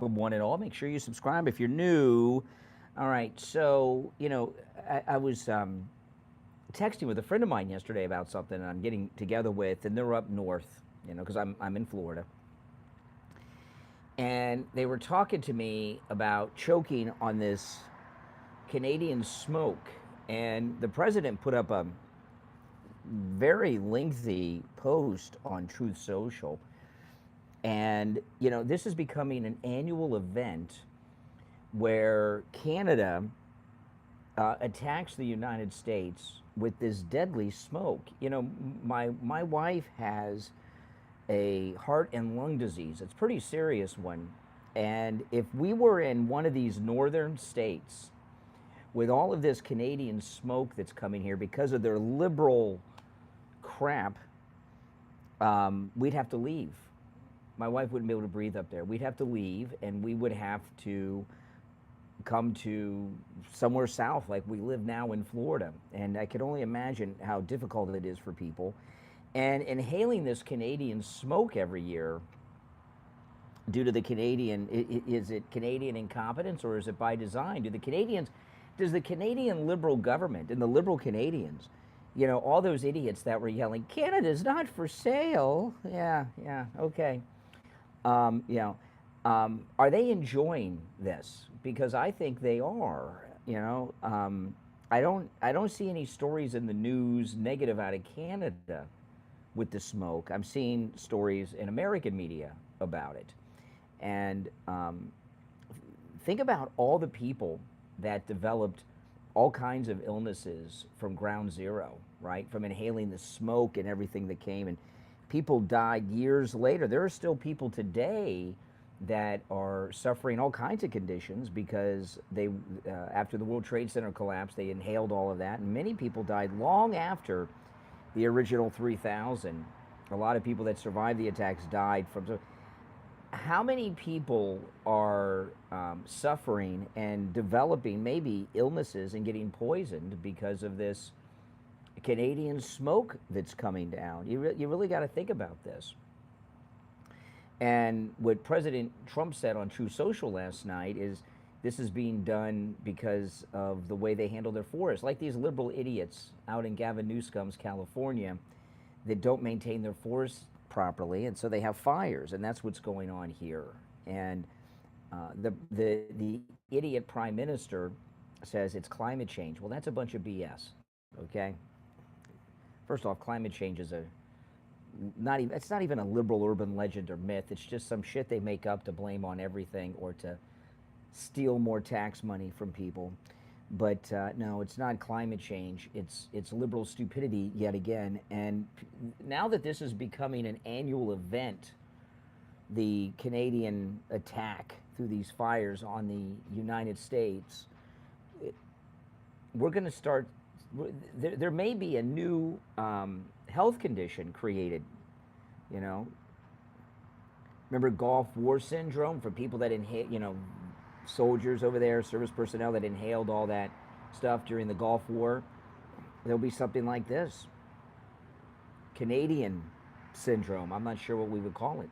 welcome one and all. Make sure you subscribe if you're new. All right, so, I was texting with a friend of mine yesterday about something I'm getting together with, and they're up north, because I'm in Florida. And they were talking to me about choking on this Canadian smoke. And the president put up a very lengthy post on Truth Social. And, this is becoming an annual event where Canada attacks the United States with this deadly smoke. My wife has a heart and lung disease. It's a pretty serious one. And if we were in one of these northern states with all of this Canadian smoke that's coming here because of their liberal crap, we'd have to leave. My wife wouldn't be able to breathe up there. We'd have to leave, and we would have to come to somewhere south like we live now in Florida. And I could only imagine how difficult it is for people. And inhaling this Canadian smoke every year due to the Canadian, is it Canadian incompetence or is it by design? Does the Canadian Liberal government and the Liberal Canadians, all those idiots that were yelling, Canada's not for sale. Yeah, okay. Are they enjoying this? Because I think they are. I don't see any stories in the news negative out of Canada with the smoke. I'm seeing stories in American media about it. And think about all the people that developed all kinds of illnesses from ground zero, right? From inhaling the smoke and everything that came. And people died years later. There are still people today that are suffering all kinds of conditions because they, after the World Trade Center collapsed, they inhaled all of that. And many people died long after the original 3,000. A lot of people that survived the attacks died from. So how many people are suffering and developing maybe illnesses and getting poisoned because of this Canadian smoke that's coming down? You really got to think about this. And what President Trump said on True Social last night is this is being done because of the way they handle their forests. Like these liberal idiots out in Gavin Newsom's California that don't maintain their forests properly, and so they have fires, and that's what's going on here. And the idiot prime minister says it's climate change. Well, that's a bunch of BS, okay? First off, climate change is it's not even a liberal urban legend or myth. It's just some shit they make up to blame on everything or to steal more tax money from people. But no, it's not climate change. It's liberal stupidity yet again. And now that this is becoming an annual event, the Canadian attack through these fires on the United States, we're going to start. There may be a new health condition created. Remember Gulf War syndrome for people that inhale, soldiers over there, service personnel that inhaled all that stuff during the Gulf War. There'll be something like this. Canadian syndrome. I'm not sure what we would call it.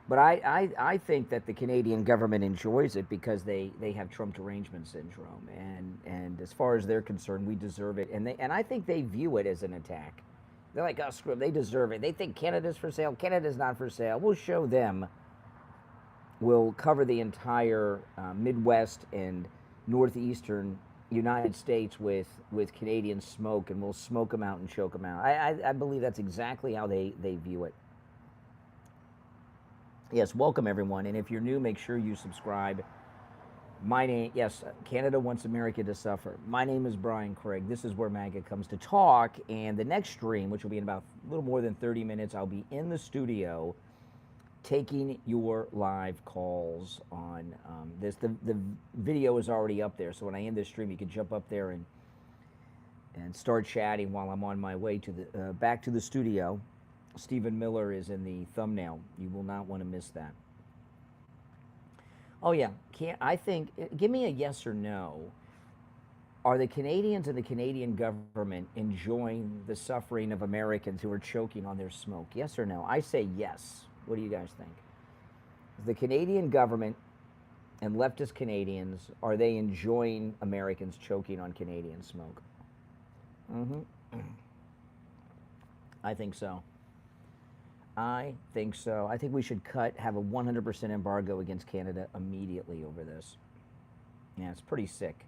But I think that the Canadian government enjoys it because they have Trump derangement syndrome. And as far as they're concerned, we deserve it. And I think they view it as an attack. They're like, oh, screw them, they deserve it. They think Canada's for sale. Canada's not for sale. We'll show them. We'll cover the entire Midwest and northeastern United States with Canadian smoke, and we'll smoke them out and choke them out. I believe that's exactly how they view it. Yes, welcome everyone, and if you're new, make sure you subscribe. My name, yes, Canada wants America to suffer. My name is Brian Craig. This is where MAGA comes to talk, and the next stream, which will be in about a little more than 30 minutes, I'll be in the studio taking your live calls on this. The video is already up there, so when I end this stream, you can jump up there and start chatting while I'm on my way to the back to the studio. Stephen Miller is in the thumbnail. You will not want to miss that. Oh yeah, I think, give me a yes or no. Are the Canadians and the Canadian government enjoying the suffering of Americans who are choking on their smoke? Yes or no? I say yes. What do you guys think? The Canadian government and leftist Canadians, are they enjoying Americans choking on Canadian smoke? Mm-hmm. I think so. I think so. I think we should have a 100% embargo against Canada immediately over this. Yeah, it's pretty sick.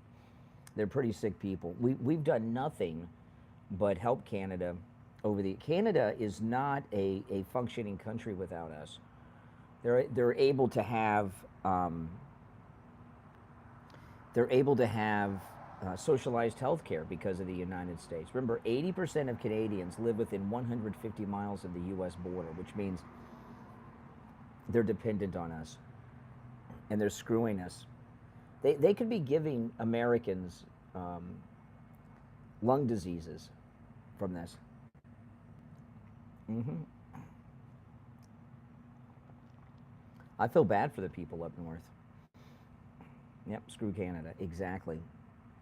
They're pretty sick people. We've done nothing but help Canada over the. Canada is not a functioning country without us. They're able to have socialized health care because of the United States. Remember, 80% of Canadians live within 150 miles of the U.S. border, which means they're dependent on us, and they're screwing us. They could be giving Americans lung diseases from this. Mm-hmm. I feel bad for the people up north. Yep, screw Canada. Exactly.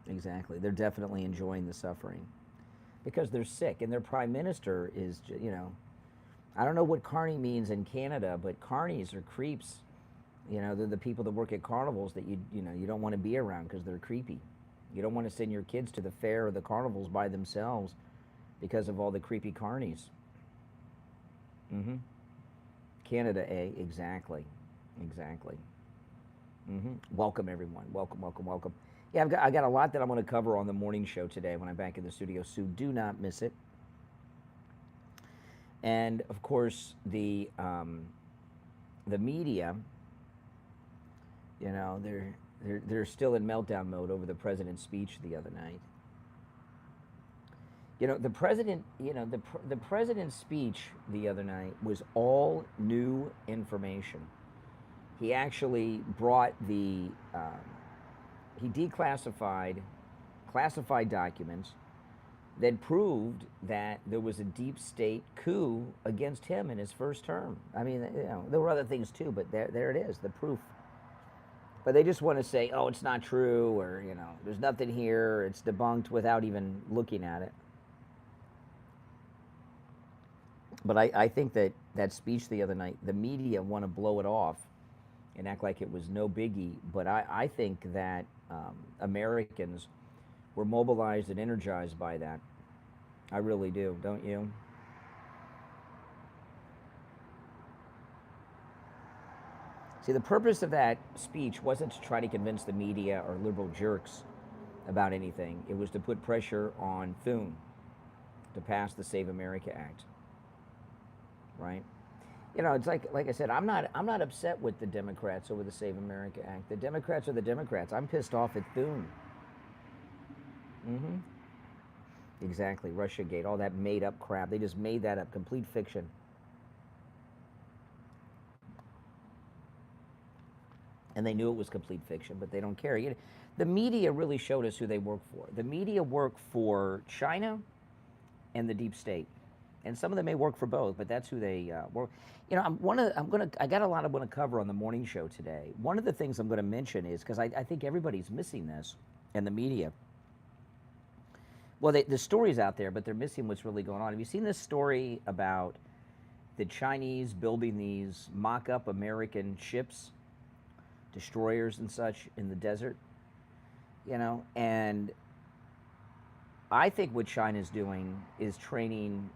Exactly. They're definitely enjoying the suffering because they're sick, and their prime minister is, I don't know what carny means in Canada, but carnies are creeps. They're the people that work at carnivals that you don't want to be around because they're creepy. You don't want to send your kids to the fair or the carnivals by themselves because of all the creepy carnies. Mm-hmm. Canada, exactly. Exactly. Mm-hmm. Welcome, everyone. Welcome, welcome, welcome. Yeah, I got a lot that I'm going to cover on the morning show today when I'm back in the studio, so do not miss it. And of course, the media, they're still in meltdown mode over the president's speech the other night. The president's speech the other night was all new information. He actually brought he declassified classified documents that proved that there was a deep state coup against him in his first term. I mean, there were other things too, but there it is, the proof. But they just want to say, oh, it's not true, or, there's nothing here, it's debunked without even looking at it. But I think that speech the other night, the media want to blow it off and act like it was no biggie. But I think that Americans were mobilized and energized by that. I really do, don't you? See, the purpose of that speech wasn't to try to convince the media or liberal jerks about anything. It was to put pressure on Thune to pass the Save America Act. Right? It's like I said, I'm not upset with the Democrats over the Save America Act. The Democrats are the Democrats. I'm pissed off at Thune. Mm-hmm. Exactly. Russiagate, all that made up crap. They just made that up. Complete fiction. And they knew it was complete fiction, but they don't care. The media really showed us who they work for. The media work for China and the deep state. And some of them may work for both, but that's who they work. I got a lot I want to cover on the morning show today. One of the things I'm going to mention is, because I think everybody's missing this in the media. Well, the story's out there, but they're missing what's really going on. Have you seen this story about the Chinese building these mock-up American ships, destroyers and such, in the desert? And I think what China's doing is training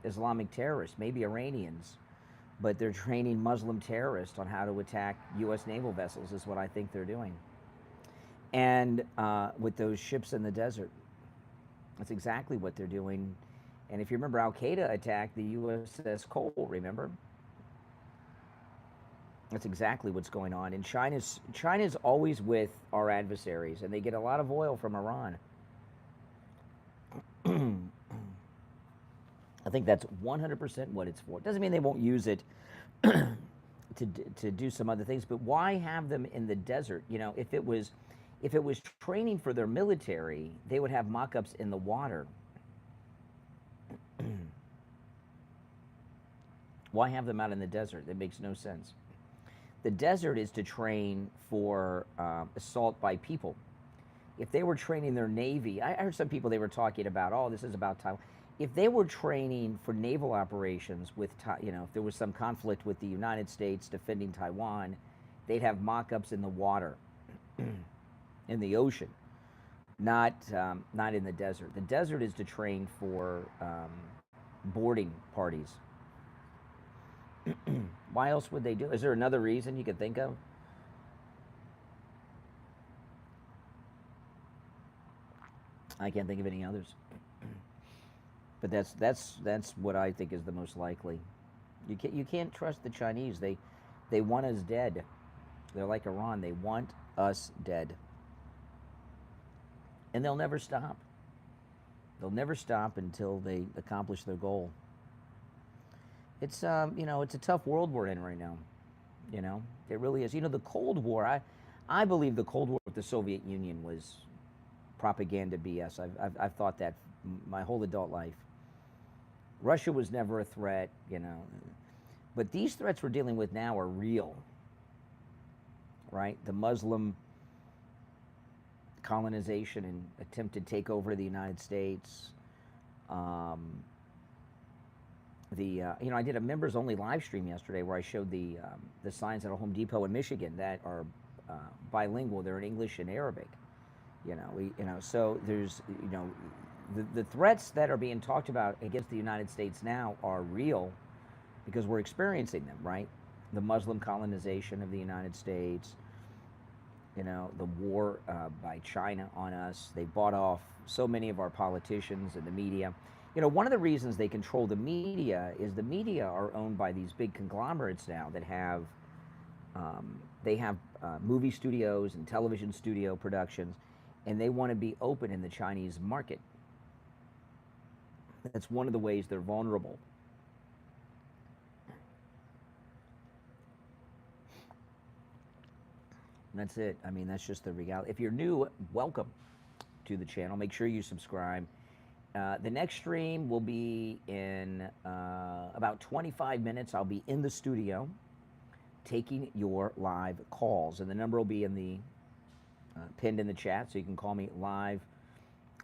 Islamic terrorists, maybe Iranians, but they're training Muslim terrorists on how to attack U.S. naval vessels, is what I think they're doing. And with those ships in the desert, that's exactly what they're doing. And if you remember, Al-Qaeda attacked the USS Cole, remember? That's exactly what's going on. And China's always with our adversaries, and they get a lot of oil from Iran. I think that's 100% what it's for. It doesn't mean they won't use it to do some other things, but why have them in the desert? If it was training for their military, they would have mock-ups in the water. Why have them out in the desert? That makes no sense. The desert is to train for assault by people. If they were training their Navy, I heard some people, they were talking about, oh, this is about Taiwan. If they were training for naval operations with, if there was some conflict with the United States defending Taiwan, they'd have mock-ups in the water, in the ocean, not in the desert. The desert is to train for boarding parties. Why else would they do? Is there another reason you could think of? I can't think of any others. But that's what I think is the most likely. You can't trust the Chinese. They want us dead. They're like Iran. They want us dead. And they'll never stop. They'll never stop until they accomplish their goal. It's it's a tough world we're in right now. It really is. The Cold War. I believe the Cold War with the Soviet Union was propaganda BS. I've thought that my whole adult life. Russia was never a threat, but these threats we're dealing with now are real, right? The Muslim colonization and attempted takeover of the United States. I did a members only live stream yesterday where I showed the signs at a Home Depot in Michigan that are bilingual. They're in English and Arabic. So there's the threats that are being talked about against the United States now are real because we're experiencing them, right? The Muslim colonization of the United States, the war by China on us. They bought off so many of our politicians and the media. One of the reasons they control the media is the media are owned by these big conglomerates now that have, movie studios and television studio productions, and they want to be open in the Chinese market. That's one of the ways they're vulnerable. And that's it. I mean, that's just the reality. If you're new, welcome to the channel. Make sure you subscribe. The next stream will be in about 25 minutes. I'll be in the studio taking your live calls, and the number will be in the pinned in the chat, so you can call me live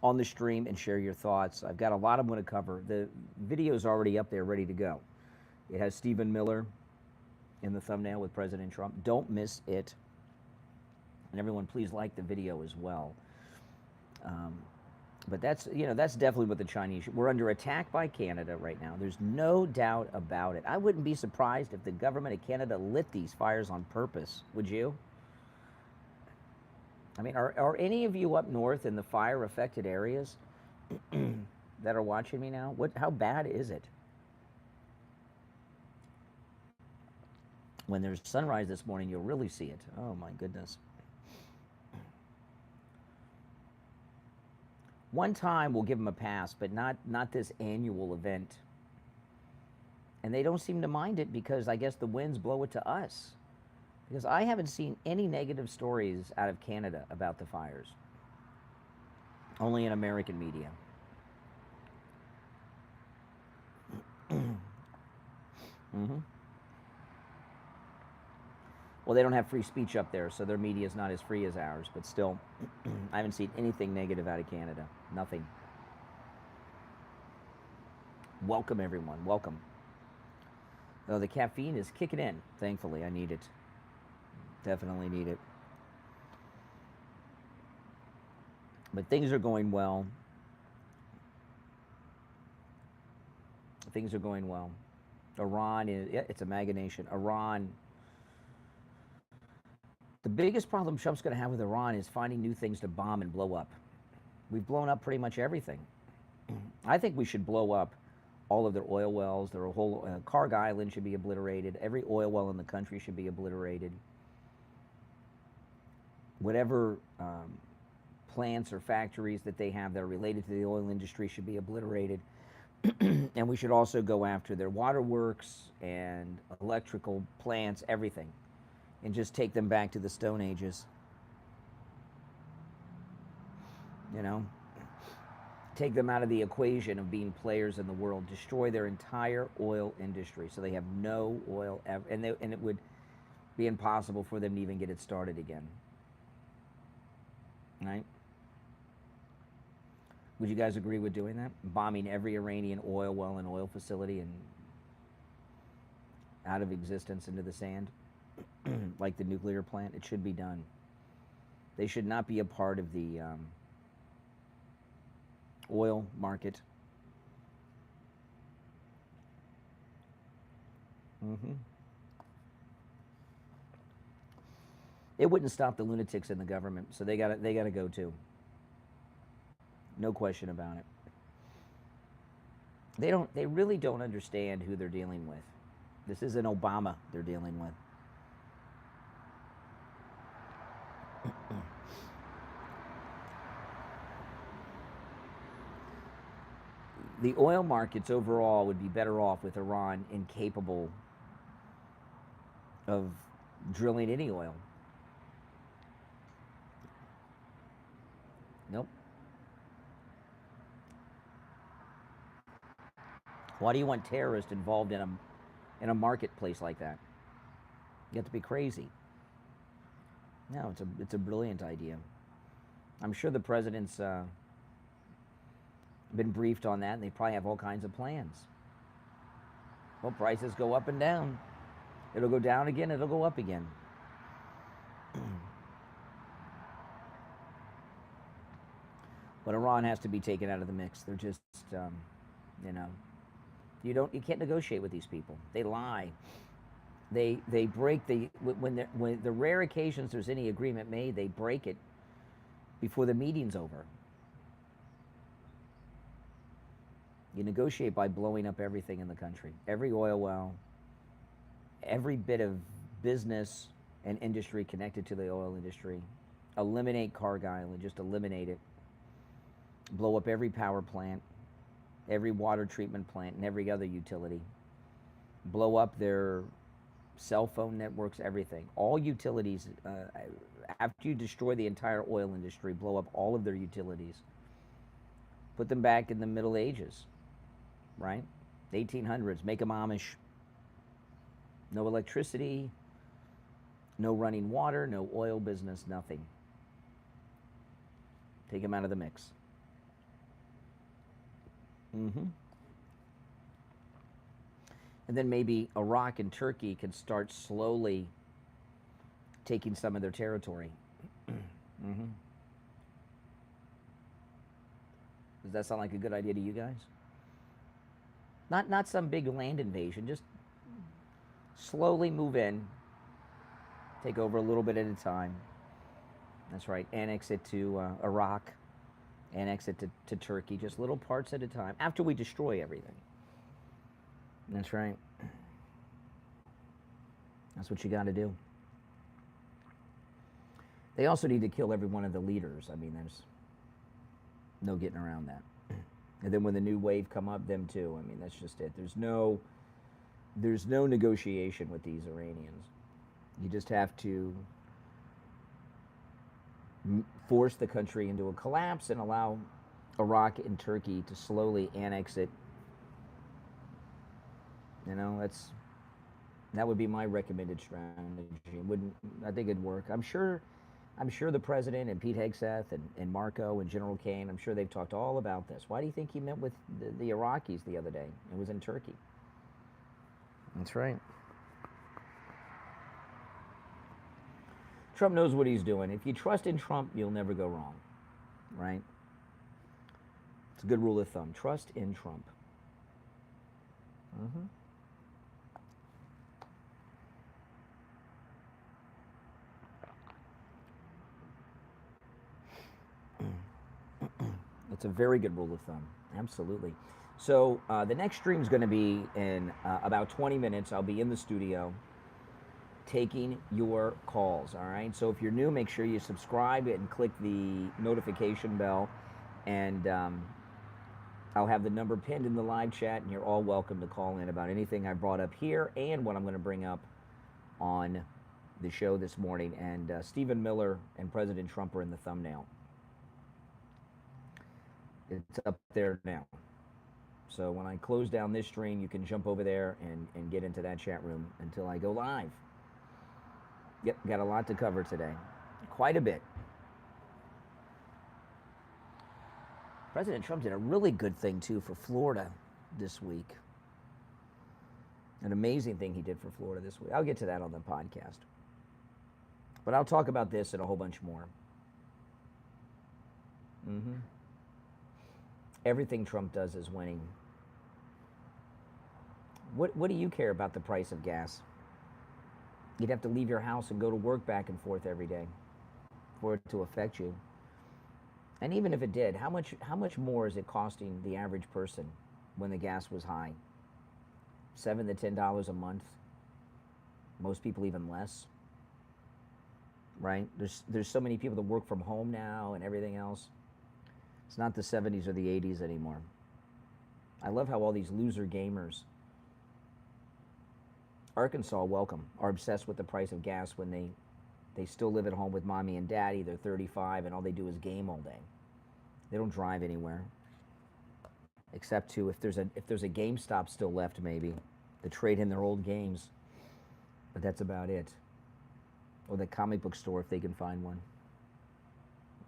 on the stream and share your thoughts. I've got a lot I'm going to cover. The video is already up there, ready to go. It has Stephen Miller in the thumbnail with President Trump. Don't miss it. And everyone, please like the video as well. But that's definitely what the Chinese. We're under attack by Canada right now. There's no doubt about it. I wouldn't be surprised if the government of Canada lit these fires on purpose. Would you? I mean, are any of you up north in the fire-affected areas that are watching me now? How bad is it? When there's sunrise this morning, you'll really see it. Oh my goodness. One time we'll give them a pass, but not this annual event. And they don't seem to mind it because I guess the winds blow it to us. Because I haven't seen any negative stories out of Canada about the fires. Only in American media. Well, they don't have free speech up there, so their media is not as free as ours. But still, I haven't seen anything negative out of Canada. Nothing. Welcome, everyone. Welcome. Oh, the caffeine is kicking in. Thankfully, I need it. Definitely need it. But things are going well. Things are going well. Iran is, it's a MAGA nation. Iran. The biggest problem Trump's going to have with Iran is finding new things to bomb and blow up. We've blown up pretty much everything. I think we should blow up all of their oil wells. Their whole Karg Island should be obliterated. Every oil well in the country should be obliterated. Whatever plants or factories that they have that are related to the oil industry should be obliterated. And we should also go after their waterworks and electrical plants, everything, and just take them back to the Stone Ages. Take them out of the equation of being players in the world, destroy their entire oil industry so they have no oil ever, and it would be impossible for them to even get it started again. Right? Would you guys agree with doing that? Bombing every Iranian oil well and oil facility and out of existence into the sand? like the nuclear plant. It should be done. They should not be a part of the oil market. It wouldn't stop the lunatics in the government, so they got to go too. No question about it. They really don't understand who they're dealing with. This isn't Obama they're dealing with. The oil markets overall would be better off with Iran incapable of drilling any oil. Nope. Why do you want terrorists involved in a marketplace like that? You have to be crazy. No, it's a brilliant idea. I'm sure the president's been briefed on that, and they probably have all kinds of plans. Well, prices go up and down. It'll go down again, it'll go up again. But Iran has to be taken out of the mix. They're just, you know, you can't negotiate with these people. They lie. They break when the rare occasions there's any agreement made, they break it before the meeting's over. You negotiate by blowing up everything in the country, every oil well, every bit of business and industry connected to the oil industry. Eliminate Cargill Island, just eliminate it. Blow up every power plant, every water treatment plant, and every other utility. Blow up their cell phone networks, everything. All utilities, after you destroy the entire oil industry, blow up all of their utilities. Put them back in the Middle Ages, right? 1800s, make them Amish. No electricity, no running water, no oil business, nothing. Take them out of the mix. And then maybe Iraq and Turkey can start slowly taking some of their territory. Does that sound like a good idea to you guys? Not some big land invasion, just slowly move in, take over a little bit at a time. That's right, annex it to Iraq, annex it to Turkey, just little parts at a time, after we destroy everything. That's right. That's what you got to do. They also need to kill every one of the leaders. I mean, there's no getting around that. And then when the new wave come up, them too. I mean, that's just it. There's no negotiation with these Iranians. You just have to force the country into a collapse and allow Iraq and Turkey to slowly annex it. You know, that would be my recommended strategy. I think it'd work. I'm sure the president and Pete Hegseth and Marco and General Kane, I'm sure they've talked all about this. Why do you think he met with the Iraqis the other day? It was in Turkey. That's right. Trump knows what he's doing. If you trust in Trump, you'll never go wrong, right? It's a good rule of thumb. Trust in Trump. It's a very good rule of thumb. Absolutely. So the next stream is going to be in about 20 minutes. I'll be in the studio taking your calls, all right? So if you're new, make sure you subscribe and click the notification bell, and I'll have the number pinned in the live chat, and you're all welcome to call in about anything I brought up here and what I'm going to bring up on the show this morning. And Stephen Miller and President Trump are in the thumbnail. It's up there now. So when I close down this stream, you can jump over there and get into that chat room until I go live. Yep, got a lot to cover today. Quite a bit. President Trump did a really good thing, too, for Florida this week. An amazing thing he did for Florida this week. I'll get to that on the podcast. But I'll talk about this and a whole bunch more. Everything Trump does is winning. What do you care about the price of gas? You'd have to leave your house and go to work back and forth every day for it to affect you. And even if it did, how much more is it costing the average person when the gas was high? $7 to $10 a month. Most people even less. Right? There's so many people that work from home now and everything else. It's not the 70s or the 80s anymore. I love how all these loser gamers, Arkansas, welcome, are obsessed with the price of gas when they still live at home with mommy and daddy. They're 35 and all they do is game all day. They don't drive anywhere, except to if there's a GameStop still left, maybe to trade in their old games. But that's about it. Or the comic book store if they can find one.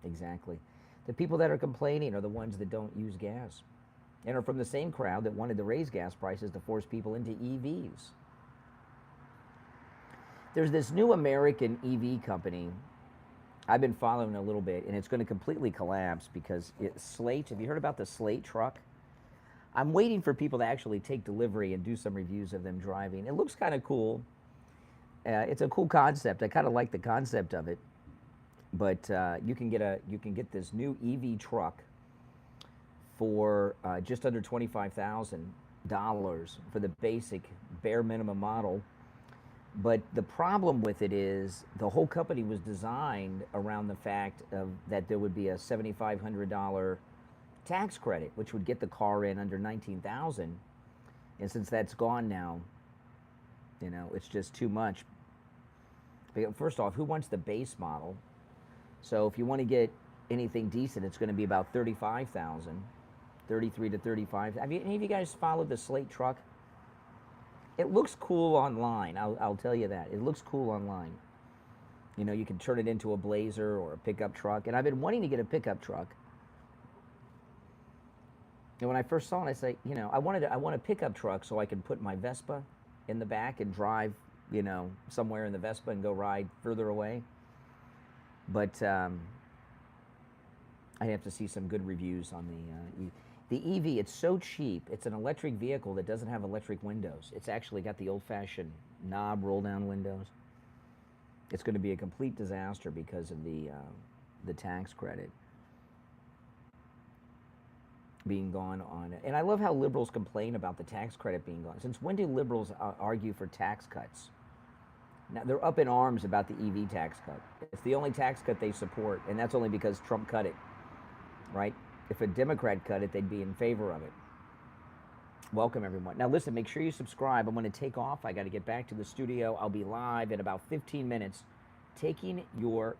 Exactly. The people that are complaining are the ones that don't use gas, and are from the same crowd that wanted to raise gas prices to force people into EVs. There's this new American EV company I've been following a little bit, and it's going to completely collapse because Slate, have you heard about the Slate truck? I'm waiting for people to actually take delivery and do some reviews of them driving. It looks kind of cool. It's a cool concept. I kind of like the concept of it. But you can get this new EV truck for just under $25,000 for the basic bare minimum model. But the problem with it is the whole company was designed around the fact that there would be a $7,500 tax credit, which would get the car in under $19,000. And since that's gone now, you know, it's just too much. First off, who wants the base model? So if you want to get anything decent, it's going to be about $35,000, $33,000 to $35,000. Have any of you guys followed the Slate truck? It looks cool online. I'll tell you that. It looks cool online. You know, you can turn it into a Blazer or a pickup truck. And I've been wanting to get a pickup truck. And when I first saw it, I said, you know, I want a pickup truck so I can put my Vespa in the back and drive, you know, somewhere in the Vespa and go ride further away. But I have to see some good reviews on the EV. It's so cheap. It's an electric vehicle that doesn't have electric windows. It's actually got the old-fashioned knob roll-down windows. It's going to be a complete disaster because of the tax credit being gone on it. And I love how liberals complain about the tax credit being gone. Since when do liberals argue for tax cuts? Now, they're up in arms about the EV tax cut. It's the only tax cut they support, and that's only because Trump cut it, right? If a Democrat cut it, they'd be in favor of it. Welcome, everyone. Now, listen, make sure you subscribe. I'm going to take off. I got to get back to the studio. I'll be live in about 15 minutes taking your